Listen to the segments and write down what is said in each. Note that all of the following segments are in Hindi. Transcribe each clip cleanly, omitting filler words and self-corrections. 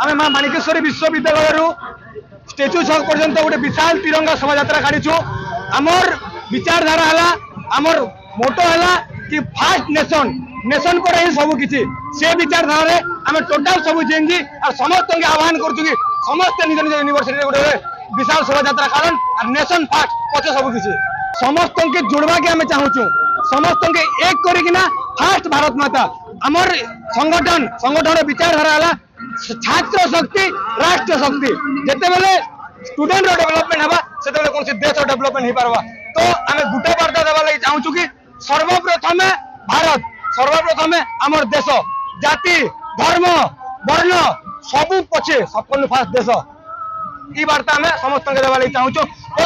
आम माँ माणिकेश्वरी विश्वविद्यालय स्टेच्यू छक पर्यंत गोटे विशाल तिरंगा शोभा यात्रा काढ़ीचु। आमर विचारधारा है आमर मोटो है कि फास्ट नेशन नेशन पर ही सब किसी से विचारधारा आम टोटाल सब चेंज और समस्त आह्वान करूँ कि समस्त निज निज यूनिवर्सिटी गोटे विशाल शोभा यात्रा कारण और नेशन फास्ट पचे सब किसी समस्त के जोड़वा के आम चाहूँ समस्त के एक करना फास्ट भारत माता आमर संगठन संगठन विचारधारा है छात्र शक्ति राष्ट्र शक्ति जिते बेले स्टूडेंट डेवलपमेंट हवा से कौन देश डेवलपमेंट हो पारवा। तो आम गोटे वार्ता देवा लगी चाहूँ कि सर्वप्रथम भारत सर्वप्रथम आमर देश जाति धर्म वर्ण सबू पछे सबको फास्ट देश ये वार्ता आम समस्त देवा लगी चाहूँ।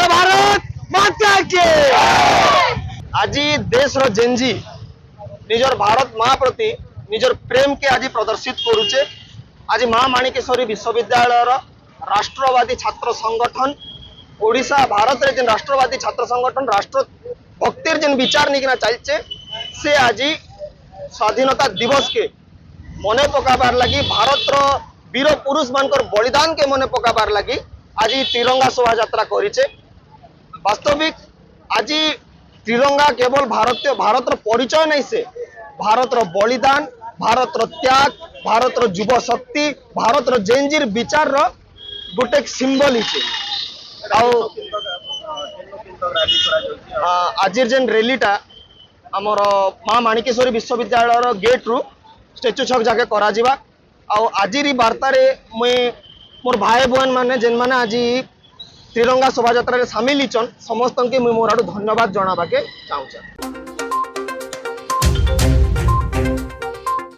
भारत माता के आज देश रो जेनजी निजर भारत माँ प्रति निजर प्रेम के आज प्रदर्शित करुचे। आज माँ माणिकेश्वरी विश्वविद्यालय राष्ट्रवादी छात्र संगठन ओडिशा भारत रे जेन राष्ट्रवादी छात्र संगठन राष्ट्र भक्तिर जेन विचार निकना चलचे से आज स्वाधीनता दिवस के मने पकाबार लगी भारत रो वीर पुरुष मानकर बलिदान के मने पकाबार लगी आज तिरंगा शोभा यात्रा करिचे। वास्तविक आज तिरंगा केवल भारत रो परिचय नहीं से भारत रो बलिदान भारत रो त्याग भारत रो युवा शक्ति भारत रो जेनजीर विचार रो गोटे सिंबल आज जेन रैलीटा आमर माँ माणिकेश्वरी विश्वविद्यालय गेट रु स्टेच्यू छक जाके करा जिबा आज वार्ता मुई मोर भाई बहन माने जेन माने आज तिरंगा शोभा यात्रा सामिल समस्त के मुई मोर आडू धन्यवाद जनाबा के चाहूँ।